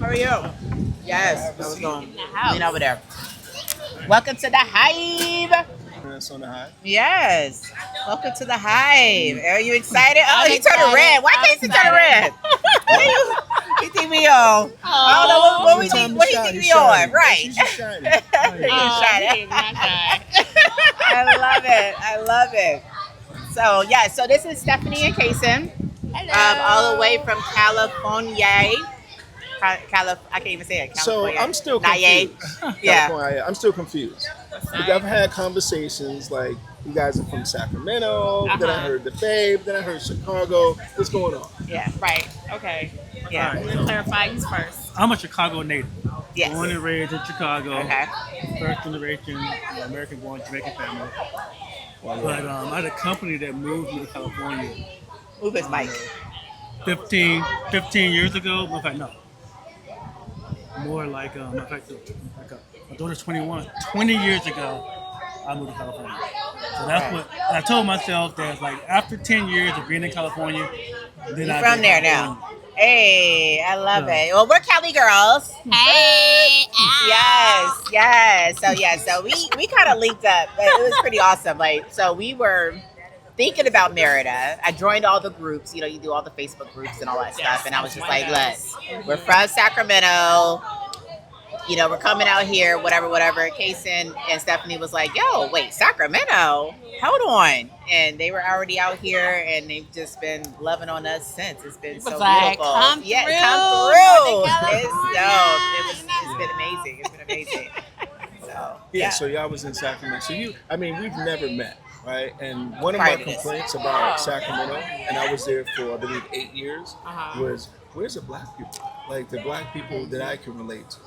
are you? Yes, I was going lean over there. Welcome to the Hive. That's on the Hive. Yes. Welcome to the Hive. Are you excited? Oh, I'm he turned excited. red. Why can't he turn red? What do you think we on? I don't know what we think. What do you think we on? Right. She's just shining. He's shining. He's not shy. I love it. I love it. So yeah, so this is Stephanie and Kaysan, Hello. all the way from California. I can't even say it. So California. I'm still Not yay. confused. Yeah. California, I'm still confused. Because I've had conversations like you guys are from Sacramento, then I heard the Babe, then I heard Chicago. What's going on? Yeah. Right. Okay. Yeah. We're gonna clarify who's first. I'm a Chicago native. Yes. Born and raised in Chicago. Okay. First generation American-born Jamaican family. But I had a company that moved me to California Move his mic. 15 years ago. In fact, no. More like, in fact, my daughter's 21. 20 years ago, I moved to California. So that's what I told myself that like after 10 years of being in California, then You're I from there now. Hey, I love it. Well, we're Cali girls. Hey. Yes. So we kind of linked up. But it was pretty awesome. Like, so we were thinking about Merida. I joined all the groups. You know, you do all the Facebook groups and all that stuff. And I was just like, look, we're from Sacramento. You know, we're coming out here, whatever. Kaysan and Stephanie was like, yo, wait, Sacramento? Hold on. And they were already out here, and they've just been loving on us since. It's been so like, beautiful. come Come through. through. It's dope. It's been amazing. It's been amazing. So, Yeah, so y'all was in Sacramento. So we've never met, right? And one of my complaints about Sacramento, and I was there for, I believe, 8 years, was where's the black people? Like the black people that I can relate to.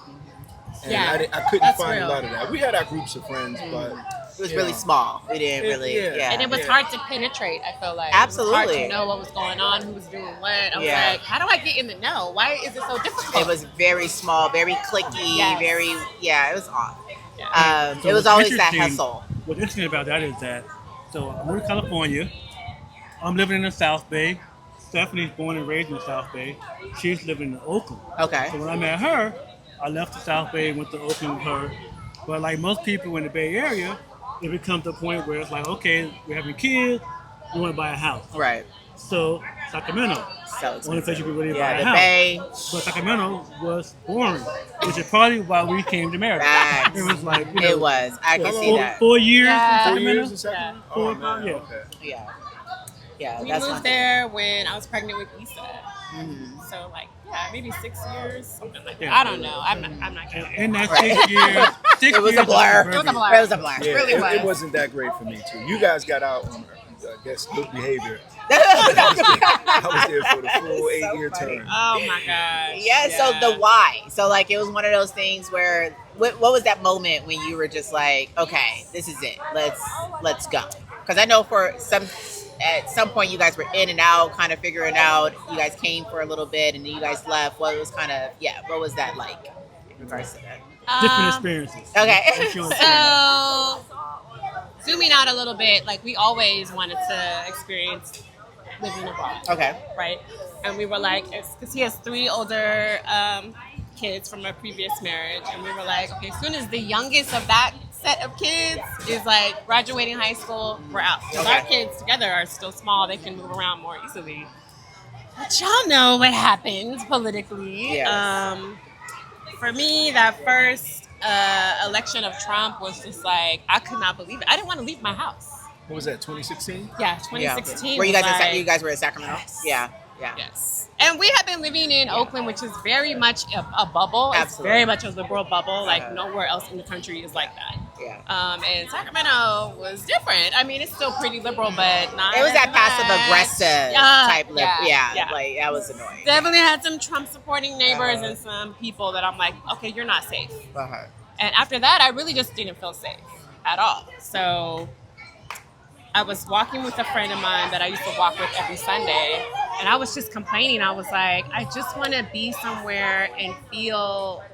And I couldn't find a lot of that. We had our groups of friends, but it was really small. We didn't really, And it was hard to penetrate, I feel like. Absolutely. It was hard to know what was going on, who was doing what. I was like, how do I get in the know? Why is it so difficult? It was very small, very cliquey, it was off. So it was what's always that interesting- hustle. What's interesting about that is that, so I'm in California. I'm living in the South Bay. Stephanie's born and raised in the South Bay. She's living in Oakland. Okay. So when I met her, I left the South Bay and went to Oakland with her. But like most people in the Bay Area, it becomes a point where it's like, okay, we're having kids, we want to buy a house. Right. So Sacramento, So only place you could really buy a the house. Bay. But Sacramento was boring, which is probably why we came to Merida. Facts. It was like, It was. I can see that. 4 years in 4 Sacramento. years in Sacramento? Oh, man, Yeah. okay. Yeah. Yeah, We that's moved one there when I was pregnant with Lisa. Mm-hmm. So like, maybe 6 years, something like that. Yeah. I don't know. I'm not counting. In that 6 years, 6 It was a years blur. was It was a blur. It was a blur. Yeah, really it was. wasn't that great for me, too. You guys got out on, I guess, good behavior. I was there for the full 8-year funny. term. Oh my gosh. Yeah, so the why. So like it was one of those things where what was that moment when you were just like, okay, this is it. Let's go. Because I know at some point you guys were in and out, kind of figuring out. You guys came for a little bit and then you guys left. What was what was that like in regards to that? different experiences. Okay. What's your experience? So zooming out a little bit, like we always wanted to experience living abroad. Okay. Right? And we were like, because he has 3 older kids from a previous marriage, and we were like, okay, as soon as the youngest of that set of kids is like graduating high school, we're out. Because our kids together are still small, they can move around more easily. But y'all know what happens politically. Yes. For me, that first election of Trump was just like, I could not believe it. I didn't want to leave my house. What was that, 2016? Yeah, 2016. Were you guys was you guys were in Sacramento? Yes. Yeah. Yes. And we have been living in Oakland, which is very much a bubble. Absolutely. It's very much a liberal bubble. Like nowhere else in the country is like that. Yeah. And Sacramento was different. I mean, it's still pretty liberal, but not. It was that as passive much. aggressive type lip. Yeah. Like that was annoying. Definitely had some Trump supporting neighbors and some people that I'm like, okay, you're not safe. And after that, I really just didn't feel safe at all. So I was walking with a friend of mine that I used to walk with every Sunday, and I was just complaining. I was like, I just want to be somewhere and feel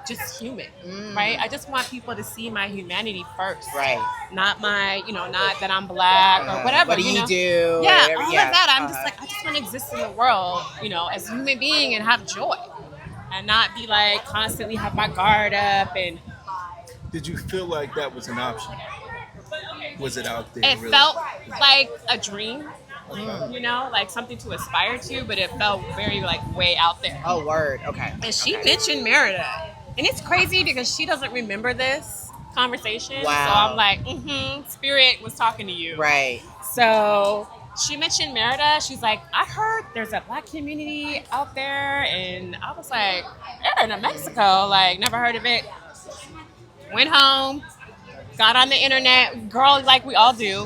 just human, right? I just want people to see my humanity first. Right. Not my, not that I'm black or whatever. What do you do? Yeah, Whatever. all of that. I'm just like, I just want to exist in the world, as a human being and have joy. and not be like constantly have my guard up. And Did you feel like that was an option? Was it out there? it really? felt like a dream, Okay. you know, like something to aspire to, but it felt very like way out there. Oh, word. Okay. And she mentioned Merida, and it's crazy because she doesn't remember this conversation. Wow. So I'm like, Spirit was talking to you. Right. So she mentioned Merida. She's like, I heard there's a Black community out there, and I was like, Merida, Mexico, like never heard of it. Went home, got on the internet, girl, like we all do.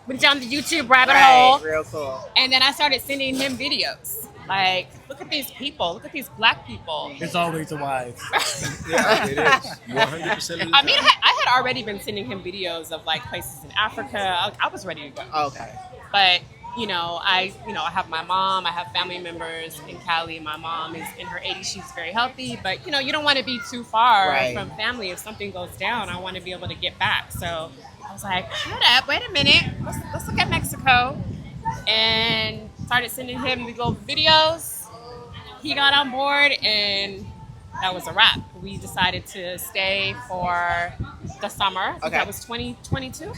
Went down the YouTube rabbit hole, Real cool. and then I started sending him videos. Like, look at these people, look at these Black people. It's always the wives. Yeah, it is. 100% of the time. I mean, I had already been sending him videos of like places in Africa. I was ready to go. Okay. But I have my mom. I have family members in Cali. My mom is in her 80s. She's very healthy. But you don't want to be too far Right. from family. If something goes down, I want to be able to get back. So I was like, shut up. Wait a minute. Let's look at Mexico. And started sending him the little videos. He got on board, and that was a wrap. We decided to stay for the summer. I think Okay. that was 2022.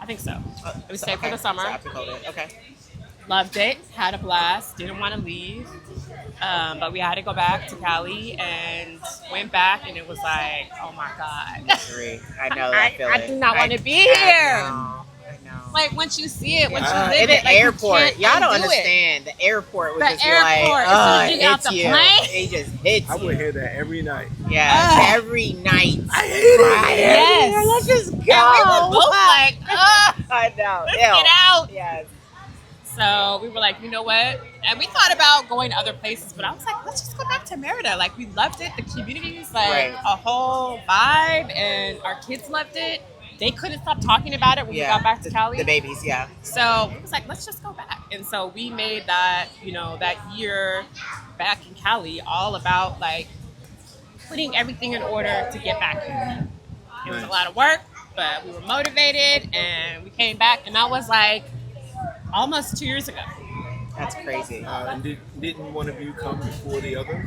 I think so. We stayed for the summer. So after COVID. Okay. Loved it. Had a blast. Didn't want to leave. But we had to go back to Cali, and went back, and it was like, oh my God. Misery. I know that feeling. I do not want to be here. I know. Like, once you see it, once you In live the it, like, you airport, can't y'all don't undo it. understand. The airport would The just be airport, like, as soon as it you get out hits the you. plane. It just hits I you. would hear that every night. Yeah, every night. I hate it. Right. Yes. Let's just go. And we were both like, I know. let's Ew. get out. Yes. So we were like, you know what? And we thought about going to other places, but I was like, let's just go back to Merida. Like, we loved it. The community's like Right. a whole vibe, and our kids loved it. They couldn't stop talking about it when we got back to Cali. The babies, yeah. So it was like, let's just go back. And so we made that, that year back in Cali all about like putting everything in order to get back here. It was a lot of work, but we were motivated, and we came back, and that was like almost 2 years ago. That's crazy. And didn't one of you come before the other?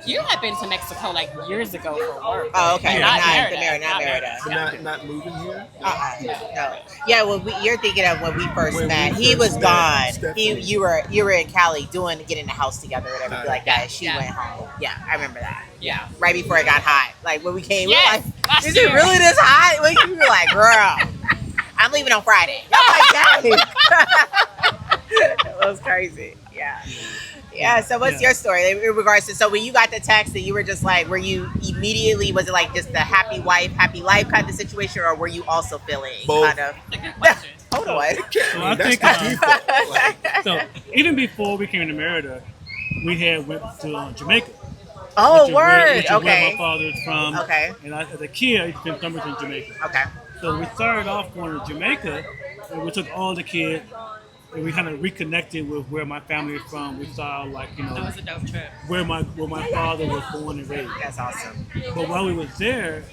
You had been to Mexico like years ago for work. Oh, okay. Not Not Merida. Merida. But not moving here? No. Yeah, well, you're thinking of when we first When met. we He first was met, gone. Stephanie. You were in Cali getting the house together and everything like that. She Yeah. went home. Yeah, I remember that. Yeah. Right before it got hot. Like when we came, Yes, we were last like, is year. it really this hot? Like, we were like, girl, I'm leaving on Friday. I'm like, dang. It was crazy. Yeah. Yeah, so what's your story in regards to, so when you got the text that you were just like, were you immediately, was it like just the happy wife, happy life kind of situation, or were you also feeling Both. kind of, That's a good question. hold on. So I think so. Even before we came to Merida, we had went to Jamaica. Oh, which is word. which is where Okay. my father is from. Okay. And as a kid, I spent summers in Jamaica. Okay. So we started off going to Jamaica, and we took all the kids, and we kind of reconnected with where my family is from. We saw That was a dope trip. where my father was born and raised. That's awesome. But while we was there,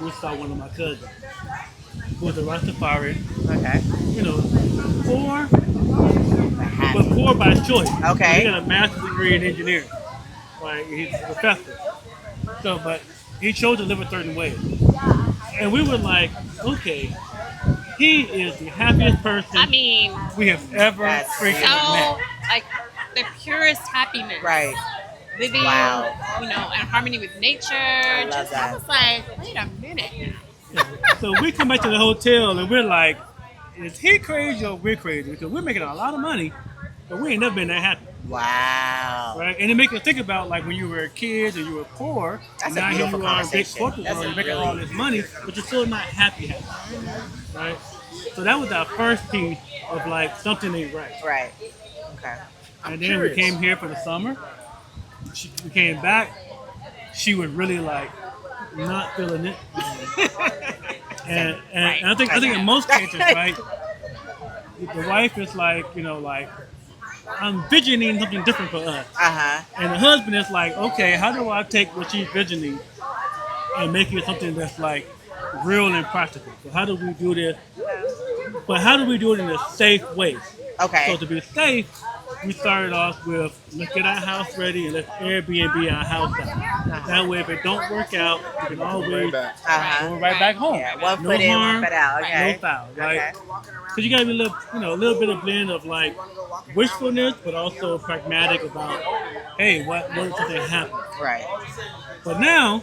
we saw one of my cousins, who was a Rastafarian. Okay. Poor, but poor by choice. Okay. He got a master's degree in engineering. Like, he's a professor. So, but he chose to live a certain way. And we were like, okay, he is the happiest person I mean, we have ever That's freaking so met. like the purest happiness. Right. Living, Wow. in harmony with nature. love that. I was like, wait a minute. So we come back to the hotel and we're like, is he crazy or we're crazy? Because we're making a lot of money, but we ain't never been that happy. Wow. Right? And it makes us think about like when you were a kid or you were poor, That's and a now here beautiful you are in big conversation. corporate That's world, a you're making really- all this money, but you're still not happy. Right? So that was our first piece of like something ain't right. Right. Okay. And then we came here for the summer. We came back. She was really like not feeling it. And I think in most cases, right, the wife is like, I'm visioning something different for us. Uh-huh. And the husband is like, okay, how do I take what she's visioning and make it something that's like real and practical? So how do we do this? But how do we do it in a safe way? Okay. So to be safe, we started off with let's get our house ready and let's Airbnb our house out. That way, if it don't work out, we can always go right back home. Yeah, one no foot in, harm, one foot out. Okay. no foul, right? Okay. Because you gotta be a little bit of blend of like wishfulness, but also pragmatic about, hey, what if something happens? Right. But now,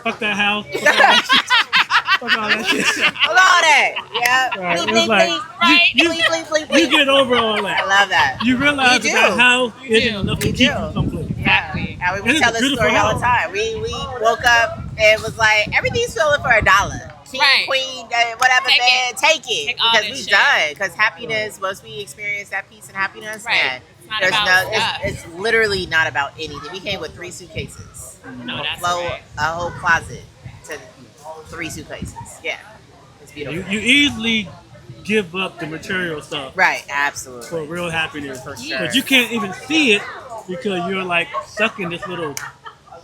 fuck that house. Fuck all that shit. Fuck all that. Yeah. Right, Bleep, it's bleep, like, bleep. Right. you- Bleep, bleep, bleep, You bleep. get over all that. I love that. You realize You that do. house You isn't do. enough to You keep do. you someplace. Yeah. And we It is tell a this beautiful story all the house. time. We woke up and it was like, everything's selling for $1. King, Right. queen, whatever, Take man, it. take it. Take all Because this we shit. done. Because happiness, once we experience that peace and happiness, Right. man, It's not there's about no, stuff. it's literally not about anything. We came with 3 suitcases. No, that's Flow right. a whole closet to 3 suitcases. Yeah. It's beautiful. You easily give up the material stuff Right, absolutely. for real happiness. For sure. But you can't even see it because you're like stuck in this little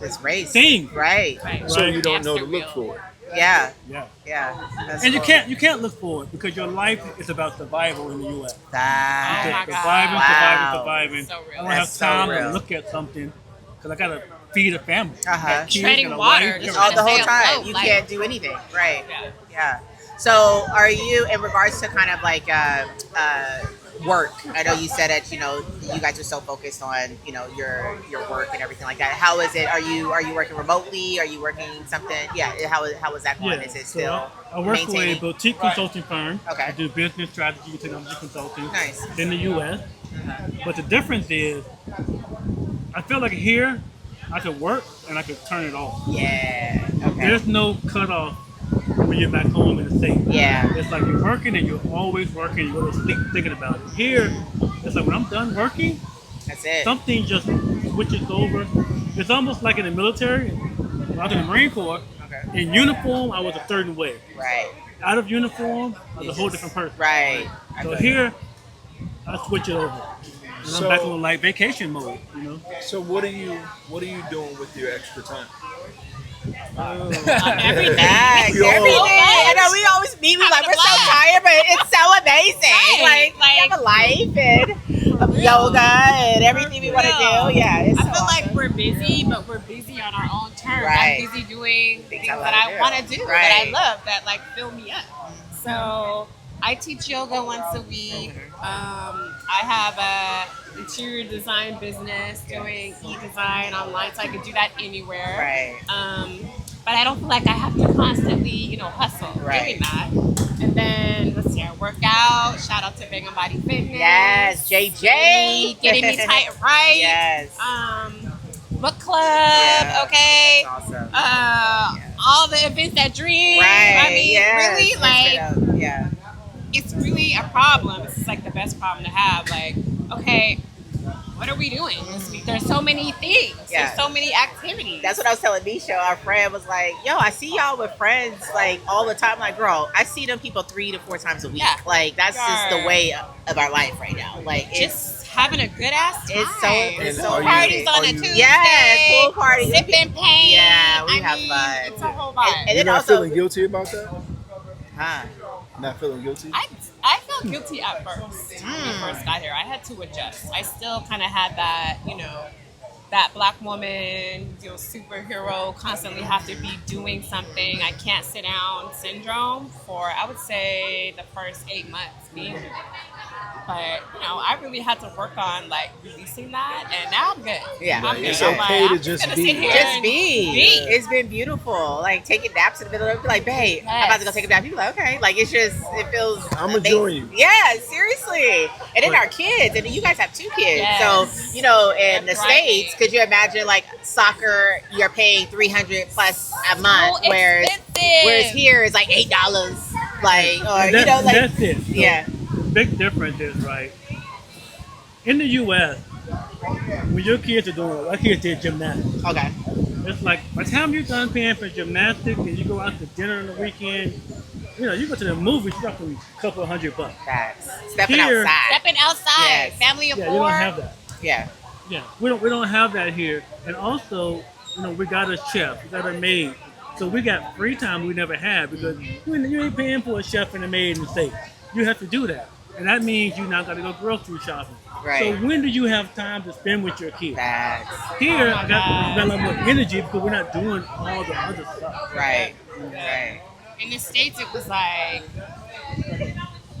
This race. thing. Right. Right. So you don't know to Hamster look wheel. for it. Yeah. Yeah. Yeah. That's And you cool. can't look for it because your life is about survival in the U.S. That- Oh my God. Surviving, Wow. surviving. So real. I don't have That's so time real. to look at something because I gotta feed a family. Uh-huh. Kids Treading and a water, wife. just All the whole Stay time. afloat, You like- can't do anything. Right. Yeah. Yeah. So are you, in regards to kind of like work, I know you said that, you know, you guys are so focused on, you know, your work and everything like that. How is it? Are you working remotely? Are you working something? Yeah. How is that going? Is it so still I work for a maintaining? boutique consulting firm. Okay. I do business strategy and technology consulting Nice. in the U.S. But the difference is, I feel like here, I could work and I could turn it off. Yeah. Okay. There's no cutoff when you're back home in the States. Yeah. It's like you're working and you're always working. You go to sleep thinking about it. Here, it's like when I'm done working, That's it. something just switches over. It's almost like in the military. When I was in the Marine Corps, Okay. in uniform, I was a certain way. Right. Out of uniform, I was a whole different person. Right. I So feel here, I switch it over. And I'm So- back on like vacation mode, you know? So what are you doing with your extra time? Everything. Facts, We all- everything. I know we always meet. We like we're so tired, but it's so amazing. Right, Like we have a life and yoga and everything we want to do. Yeah, it's I so feel like awesome. we're busy, but we're busy on our own terms. Right. I'm busy doing Things things I that wanna I do. want to do, that Right. I love, that like fill me up. So I teach yoga once a week. I have a interior design business doing e-design online, so I could do that anywhere. Right. But I don't feel like I have to constantly, hustle Right. doing that. And then let's see, I work out. Shout out to Bang on Body Fitness. Yes, JJ. Getting me tight right. Yes. Book club, Yeah. okay. That's awesome. All the events at Dream. Right. I mean, yes. really, It's like, been a- yeah. it's really a problem. It's like the best problem to have. Like, okay, what are we doing this week? There's so many things. Yeah. There's so many activities. That's what I was telling Misha. Our friend was like, "Yo, I see y'all with friends like all the time." Like, girl, I see them people 3 to 4 times a week. Yeah. Like, that's just the Sure. way of our life right now. Like, it's just having a good ass time. it's And so are you- parties on a are you- Tuesday. Yes, pool parties. Sipping paint. Yeah, we I have mean, fun. It's a whole vibe. And You're then not also, feeling guilty about that? huh? Not feeling guilty? I felt guilty at first when we first got here. I had to adjust. I still kind of had that, that black woman, superhero, constantly have to be doing something. I can't sit down syndrome for, I would say, the first 8 months being here. But, I really had to work on, like, releasing that. And now I'm good. Yeah. I'm good. It's I'm okay like, to I'm just gonna be. sit here Just and be. It's been beautiful. Like taking naps in the middle of it. Be like, babe, I'm about to go take a nap. You be like, okay. Like it feels. I'm amazing. enjoying you. Yeah, seriously. And then our kids, and then you guys have 2 kids. Yes. So in That's the right. States, could you imagine like soccer? You're paying $300 plus a month, So whereas expensive. here it's like $8. Like or And that's it. So yeah. The big difference is, right, in the U.S., when your kids are doing, our kids did gymnastics. Okay. It's like, by the time you're done paying for gymnastics and you go out to dinner on the weekend, you go to the movies, you're up to a couple of $100. Facts. Stepping Here- outside. Stepping outside. Yes. Family of Yeah, 4. you don't have that. Yeah. Yeah, we don't have that here. And also, we got a chef, we got a maid. So we got free time we never had because you ain't paying for a chef and a maid in the States. You have to do that. And that means you now got to go grocery shopping. Right. So when do you have time to spend with your kids? Facts. Here, I got a lot more energy because we're not doing all the other stuff. Right. Right. In the States, it was like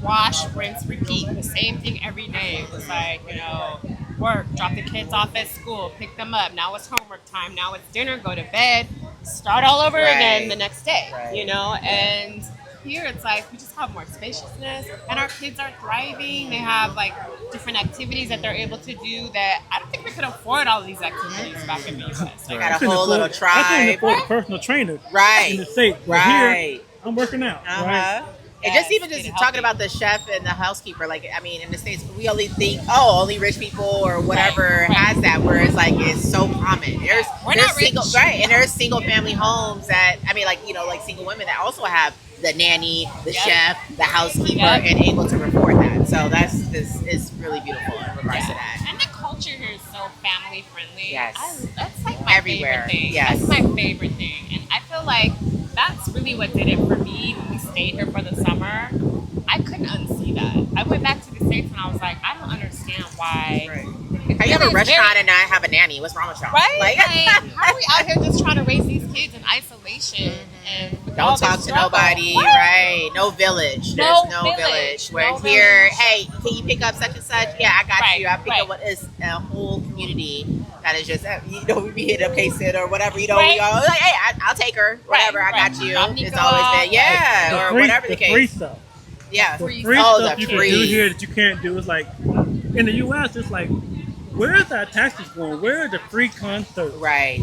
wash, rinse, repeat. The same thing every day. It was like, work, drop the kids off at school, pick them up. Now it's homework time. Now it's dinner, go to bed, start all over again the next day, And here it's like we just have more spaciousness and our kids are thriving. They have like different activities that they're able to do that I don't think we could afford all of these activities back in the US. They got a whole little tribe. I couldn't afford a personal trainer in the States. But here, I'm working out. Right? And just talking about the chef and the housekeeper, like, I mean, in the States, we only think, only rich people or whatever has that, where it's like, it's so common. There's single, and there's single family homes that, I mean, like, like single women that also have the nanny, the chef, the housekeeper, and able to report that. So it's really beautiful in regards to that. And the culture here is so family friendly. Yes. That's like my favorite thing. Yes. That's my favorite thing. And I feel like that's really what did it for me when we stayed here for the summer. I couldn't unsee that. I went back to the States and I was like, I don't understand why. How you have a restaurant and not have a nanny? What's wrong with y'all? Right? Like, how are we out here just trying to raise these kids in isolation? And don't talk to nobody, right? No village. There's no village. Where here, hey, can you pick up such and such? Yeah, I got you. I pick up what is a whole community that is just, we be hitting up Kaysan or whatever, we all like, hey, I'll take her, whatever, I got you. It's always been, or whatever the case. Free stuff. Yeah, free stuff you can do here that you can't do. It's like in the U.S. It's like, where is our taxes going? Where are the free concerts? Right.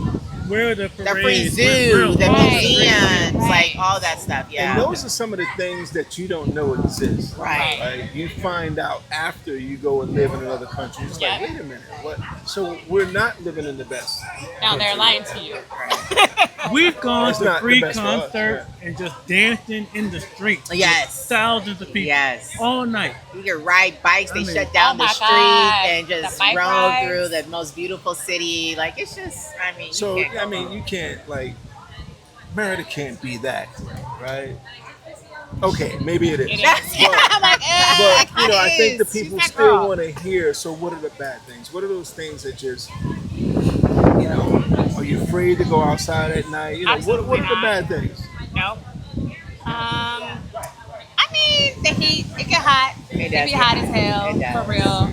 Where are the parades? The free zoo, the museums, like all that stuff. Yeah. And those are some of the things that you don't know exist. Right. You find out after you go and live in another country. It's like, wait a minute, what? So we're not living in the best. Now they're lying to you. We've gone to free concerts and just dancing in the streets. Yes. Thousands of people. Yes. All night. You can ride bikes. They shut down the street and just roam through the most beautiful city. Like, it's just, I mean, you can't, like, Merida can't be that, right? Okay, maybe it is. But I think the people still want to hear, so what are the bad things? What are those things that just, are you afraid to go outside at night? What are the bad things? No. I mean, the heat, it get hot. It be hot as hell, for real.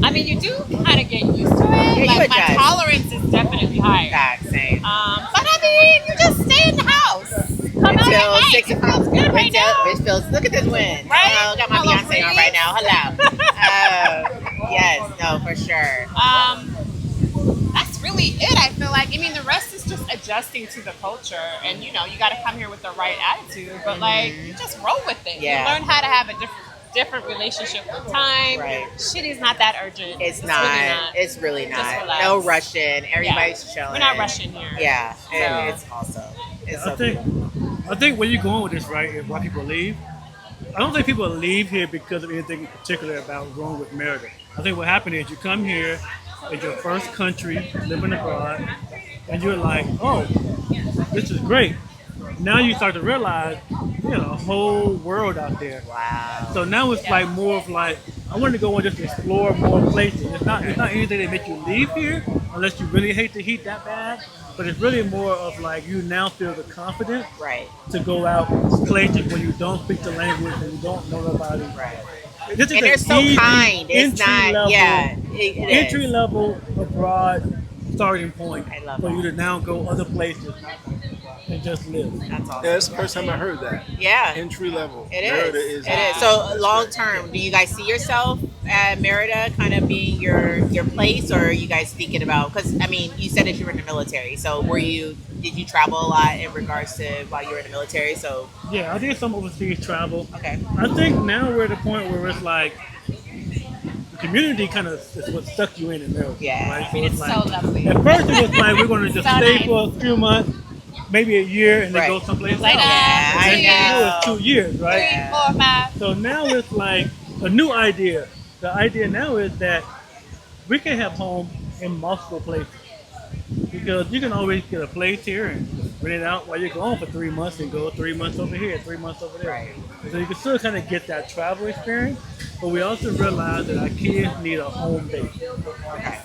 I mean, you do kind of get used to it. Like, my tolerance is definitely higher. Same. But I mean, you just stay in the house. Come out at night. 6 o'clock. It feels good right now. Look at this wind. Right? Got my Beyonce on right now. Hello. Yes, no, for sure. That's really it, I feel like. I mean, the rest is just adjusting to the culture. And, you got to come here with the right attitude. But, like, you just roll with it. Yeah. You learn how to have a different relationship with time. Right. Shit is not that urgent. It's not. It's really not. Relax. No rushing. Everybody's chilling. We're not rushing here. Yeah. It's awesome. It's I think where you're going with this, right, is why people leave. I don't think people leave here because of anything in particular about wrong with Merida. I think what happened is you come here, it's your first country, living abroad, and you're like, oh, this is great. Now you start to realize, a whole world out there. Wow. So now it's like more of like, I want to go and just explore more places. It's not anything that makes you leave here unless you really hate the heat that bad. But it's really more of like you now feel the confidence to go out places where you don't speak the language and you don't know nobody. Right. This is and they're so kind. It's not, entry level abroad starting point I love for that. you to now go other places and just live. That's awesome. Yeah, that's the first time I heard that. Yeah. Entry level. It is. So long term, do you guys see yourself at Merida kind of being your place, or are you guys thinking about? Because I mean, you said that you were in the military. So did you travel a lot in regards to while you were in the military? So yeah, I did some overseas travel. Okay. I think now we're at the point where it's like the community kind of is what stuck you in Merida. Yeah. Right? I mean, it's like, so lovely. At first it was like we're going to just stay for a few months, maybe a year, and then go someplace else. Later. I know. It was 2 years, right? 3, 4, 5. So now it's like a new idea. The idea now is that we can have home in multiple places. Because you can always get a place here and rent it out while you're gone for 3 months and go 3 months over here, 3 months over there. Right. So you can still kind of get that travel experience, but we also realize that our kids need a home base. Okay.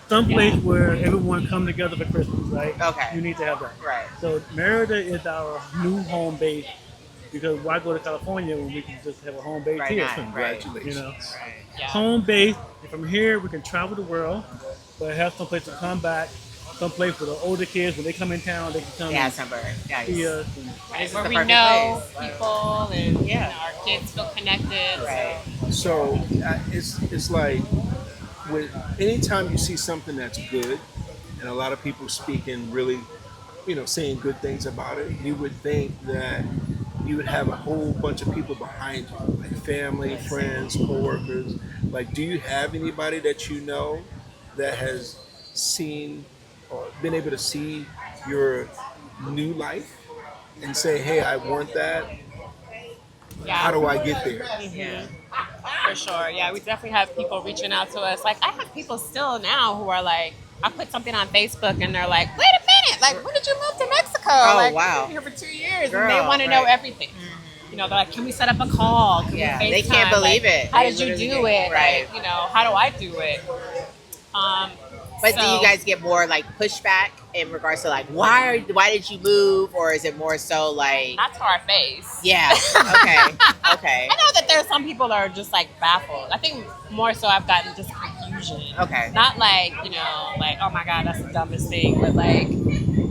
Some place where everyone come together for Christmas, right? Okay. You need to have that. Right. So Merida is our new home base because why go to California when we can just have a home base Right here? now. Congratulations. You know, Right. Yeah. home base. From here, we can travel the world, but have some place to come back. Some place for the older kids when they come in town, they can come Yeah, and Sunburn. Yeah. see us. And, Right, This is where the we perfect know place. people and Yeah. you know, our kids feel connected. Right. So it's like with anytime you see something that's good, and a lot of people speaking really, saying good things about it, you would think that you would have a whole bunch of people behind you, like family, friends, coworkers. Like, do you have anybody that you know that has seen or been able to see your new life and say, hey, I want that? Yeah. How do I get there? For sure. Yeah, we definitely have people reaching out to us. Like, I have people still now who are like, I put something on Facebook and they're like, wait a minute, like, when did you move to Mexico? Oh, like, wow. We've been here for 2 years Girl, and they want to know right. everything. You know, they're like, can we set up a call? Can Yeah, we they FaceTime? can't believe Like, it. How They did you literally do can't. it? Right. Like, you know, how do I do it? But do So- you guys get more like pushback in regards to like why did you move, or is it more so like Not to our face. yeah, okay, okay, I know that there's some people that are just like baffled. I think more so I've gotten just confusion. okay, Not like, you know, like, oh my God, that's the dumbest thing, but like,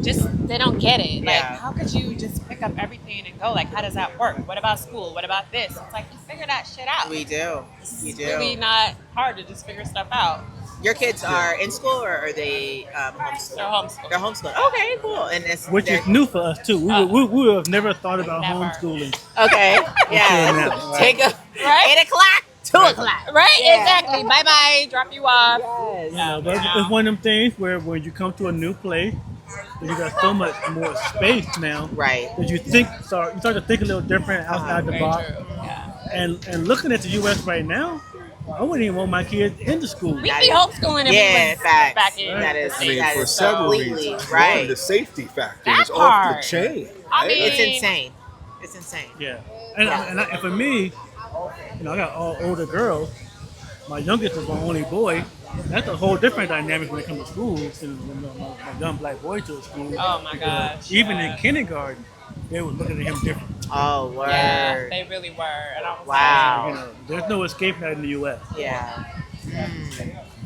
just they don't get it. Like, Yeah. how could you just pick up everything and go? Like, how does that work? What about school? What about this? It's like, you figure that shit out. we do, you It's do. really not hard to just figure stuff out. Your kids are in school or are they homeschooled? They're homeschooled. They're homeschooled. Okay, cool. And it's which is new for us too. We would have never thought about Never. homeschooling. okay. Yeah, now, right? take a Right? 8 o'clock, 2 o'clock. Right? Yeah. Exactly. Bye bye. Drop you off. Yes. You know, but it's one of them things where when you come to a new place, you got so much more space now Right. that you start to think a little different outside the Very box. true. Yeah. And looking at the U.S. right now, I wouldn't even want my kids into school. We'd be homeschooling if Yeah, we was facts. back in. That is, I mean, that for is several completely reasons. right. One, the safety factor That is off the part. chain. I right? mean- It's insane. It's insane. Yeah, and for me, you know, I got all older girls. My youngest is my only boy. That's a whole different dynamic when it comes to school. Sending my young black boy to school. Oh my gosh. Even yeah. in kindergarten, they were looking at him different. Oh, word. Yeah, they really were. And I was Wow. You know, there's no escape net in the U.S. Yeah.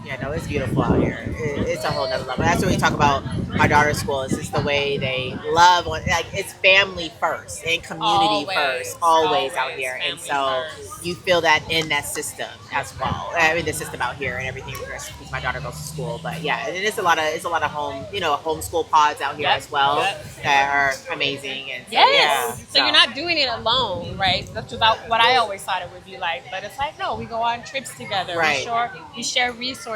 Yeah, no, it's beautiful out here. It's a whole nother level. That's what we talk about my daughter's school. It's just the way they love, like it's family first and community first, always out here. And so first. you feel that in that system as well. I mean, the system out here and everything. Because my daughter goes to school, but yeah, and it's a lot of home, homeschool pods out here Yep, as well yep. that are amazing. And so, Yes. yeah, So you're not doing it alone, right? That's about what I always thought it would be like. But it's like, no, we go on trips together. Right. We share resources,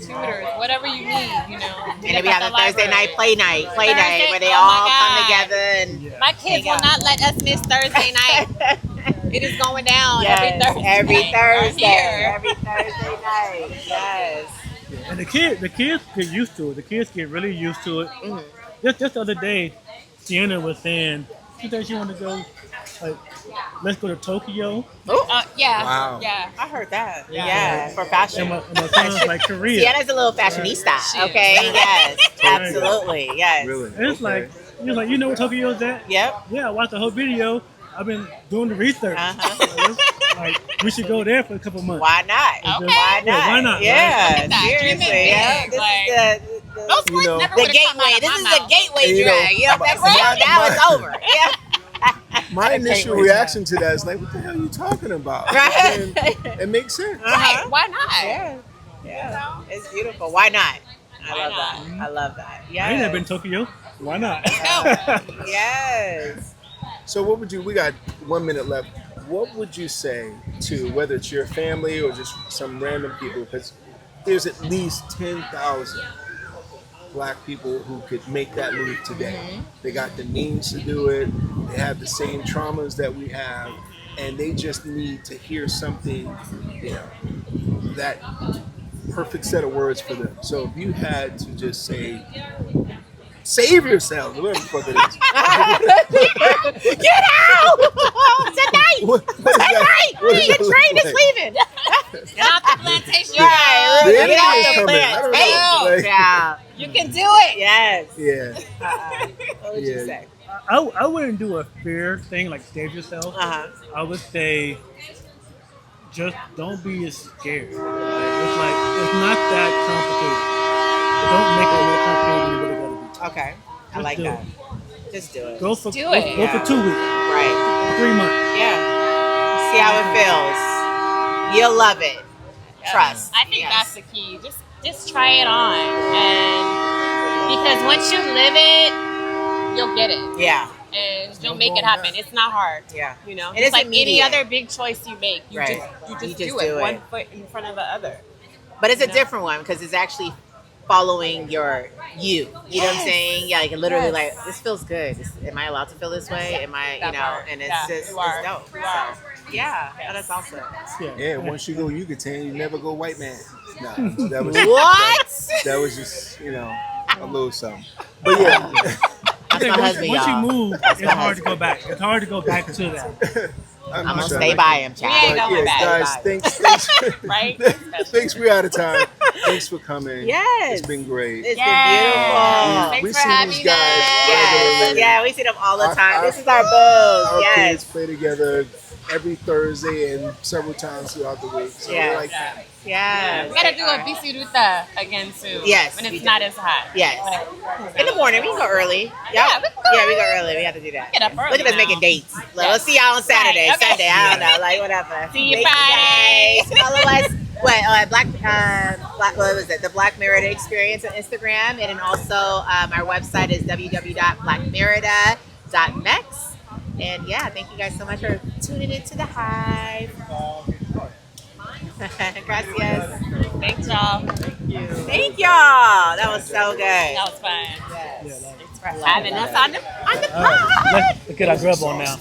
tutors, whatever you need, you know. And then we have a Thursday night play night Thursday- where they oh all my come God. together and My kids will Yeah. not let us miss Thursday night. It is going down yes, every Thursday. Right here. every Thursday night. Yes. And the kids get used to it. The kids get really used to it. Just the other day, Sienna was saying she said she wanted to go, like, let's go to Tokyo. Yeah. Wow. Yeah. I heard that. Yeah. Yeah, for fashion. And my son was like Korea. Sienna's a little fashionista, She is. okay? Yes, Right. absolutely. Yes. Really? And it's like, you're like, you know where Tokyo's at? Yep. Yeah, I watched the whole video. I've been doing the research. Uh-huh. Like, we should go there for a couple months. Why not? Okay. Why not? Yeah, why not, Yeah, right? Look at that. Dreaming seriously. big, Yeah. This like- is Those the words know, never the would've come out gateway. of This my is mouth. the gateway And, drag. You know what I'm saying? Now it's over. Yeah. My initial wait. reaction to that is like, what the hell are you talking about? Right. And it makes sense. Right. Why not? Yeah. Yeah. It's beautiful. Why not? I Why love not? that. I love that. I ain't never been Yes. to Tokyo. Why not? Yes. So what would you, we got 1 minute left. What would you say to, whether it's your family or just some random people, because there's at least 10,000 black people who could make that move today. They got the means to do it. They have the same traumas that we have, and they just need to hear something, that perfect set of words for them. So if you had to just say Save yourselves. Whatever the fuck it is. Get out! Tonight! Tonight! The train is leaving. Get off the plantation. Right. The Get enemy out is the coming. I don't know. Like, Yeah. You can do it. Yes. yeah. What would you say? I wouldn't do a fear thing like save yourself. I would say just don't be as scared. It's not that complicated. Don't make it more complicated than it really gotta be. Okay. I like that. Just do it. Go for Do it. Go for 2 weeks, Right. 3 months. Yeah. See how it feels. You'll love it. Trust. I think that's the key. Just try it on, and because once you live it, you'll get it. Yeah. And you'll make it happen. It's not hard. Yeah. You know, It it's isn't like any immediate. other big choice you make. You Right. just do it. One foot in front of the other. But it's a different one because it's actually following you know what I'm saying? Yeah, like literally like this feels good. Am I allowed to feel this way? Am I, That part. and it's Yeah, just you are. it's dope. You are. So, yeah, that's awesome. Yeah, once you go Yucatan, you never go white man. Nah, that was What? That was just, a little something. But yeah. I think my once husband, you y'all. move, it's hard to go back. It's hard to go back to that. I'm gonna stay by him, We ain't child. going back. guys, thanks. Right? Thanks, we're out of time. Thanks for coming. Yes. It's been great. It's Yes. been beautiful. We Thanks see for having these guys us. Yes. regularly. Yeah, we see them all the Our- time. our- This is our booze. Our Yes. kids play together every Thursday and several times throughout the week. So Yes. we're like family. Yes. We gotta do a bici ruta again soon. Yes, When we it's do. not as hot. Yes. In the morning, we can go early. Yep. Yeah, we can go Yeah, we go early. early. We have to do that. Get up early Look at us now. making dates. Let's see y'all on Saturday, Right, okay. Sunday. I don't know, like whatever. See you Thank Friday. guys. Follow us. What was it? The Black Mérida Experience on Instagram, and then also our website is www.blackmerida.mex. And yeah, thank you guys so much for tuning into the Hive. Gracias. Thanks, y'all. Thank y'all. That was so good. That was fun. Yes. Thanks for having us on the pod. Let's get our grub on now.